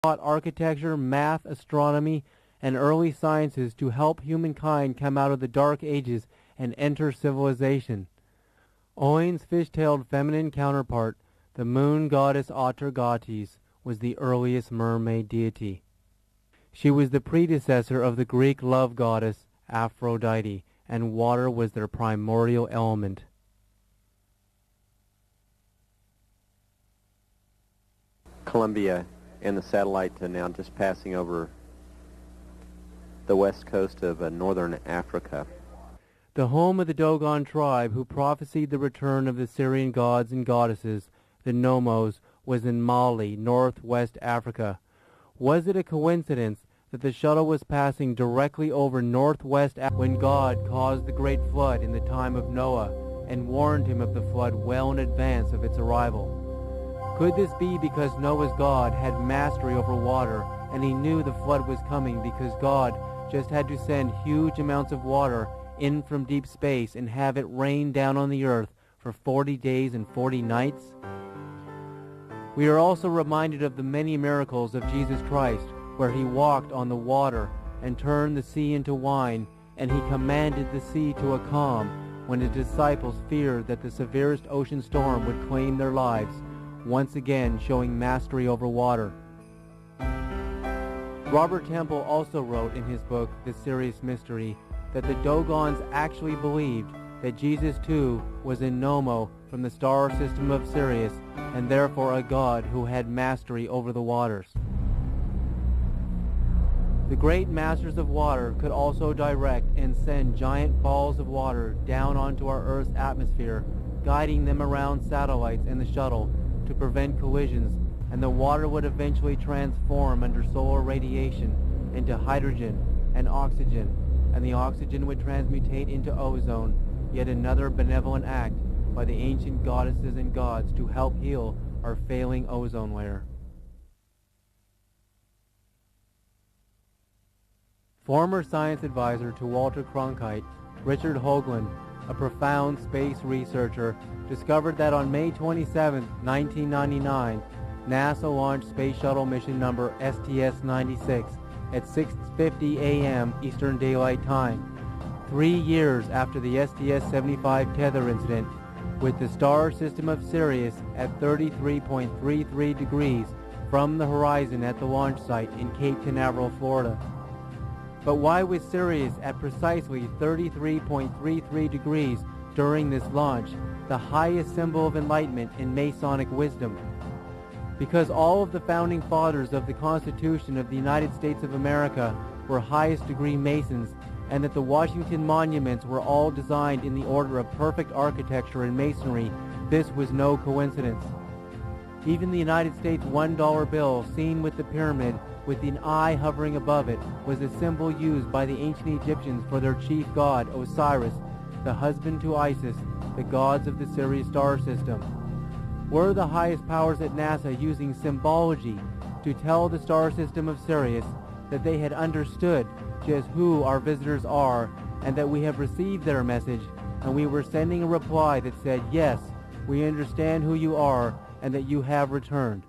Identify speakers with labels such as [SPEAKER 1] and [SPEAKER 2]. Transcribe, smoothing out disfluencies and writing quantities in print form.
[SPEAKER 1] taught architecture, math, astronomy, and early sciences to help humankind come out of the Dark Ages and enter civilization. Oin's fish-tailed feminine counterpart, the moon goddess Atargatis, was the earliest mermaid deity. She was the predecessor of the Greek love goddess Aphrodite, and water was their primordial element.
[SPEAKER 2] Colombia and the satellite now just passing over the west coast of northern Africa.
[SPEAKER 1] The home of the Dogon tribe who prophesied the return of the Syrian gods and goddesses, the Nomos, was in Mali, northwest Africa. Was it a coincidence that the shuttle was passing directly over northwest Africa when God caused the great flood in the time of Noah and warned him of the flood well in advance of its arrival? Could this be because Noah's God had mastery over water and he knew the flood was coming because God just had to send huge amounts of water in from deep space and have it rain down on the earth for 40 days and 40 nights? We are also reminded of the many miracles of Jesus Christ, where he walked on the water and turned the sea into wine, and he commanded the sea to a calm when his disciples feared that the severest ocean storm would claim their lives, once again showing mastery over water. Robert Temple also wrote in his book, The Serious Mystery, that the Dogons actually believed that Jesus too was a Nomo from the star system of Sirius, and therefore a god who had mastery over the waters. The great masters of water could also direct and send giant balls of water down onto our Earth's atmosphere, guiding them around satellites and the shuttle to prevent collisions, and the water would eventually transform under solar radiation into hydrogen and oxygen, and the oxygen would transmutate into ozone, yet another benevolent act by the ancient goddesses and gods to help heal our failing ozone layer. Former science advisor to Walter Cronkite, Richard Hoagland, a profound space researcher, discovered that on May 27, 1999, NASA launched Space Shuttle mission number STS-96 at 6:50 a.m. Eastern Daylight Time, 3 years after the STS-75 tether incident, with the star system of Sirius at 33.33 degrees from the horizon at the launch site in Cape Canaveral, Florida. But why was Sirius at precisely 33.33 degrees during this launch, the highest symbol of enlightenment in Masonic wisdom? Because all of the founding fathers of the Constitution of the United States of America were highest degree Masons, and that the Washington monuments were all designed in the order of perfect architecture and masonry, this was no coincidence. Even the United States $1 bill, seen with the pyramid with an eye hovering above it, was a symbol used by the ancient Egyptians for their chief god, Osiris, the husband to Isis, the gods of the Sirius star system. Were the highest powers at NASA using symbology to tell the star system of Sirius that they had understood just who our visitors are, and that we have received their message, and we were sending a reply that said, yes, we understand who you are, and that you have returned?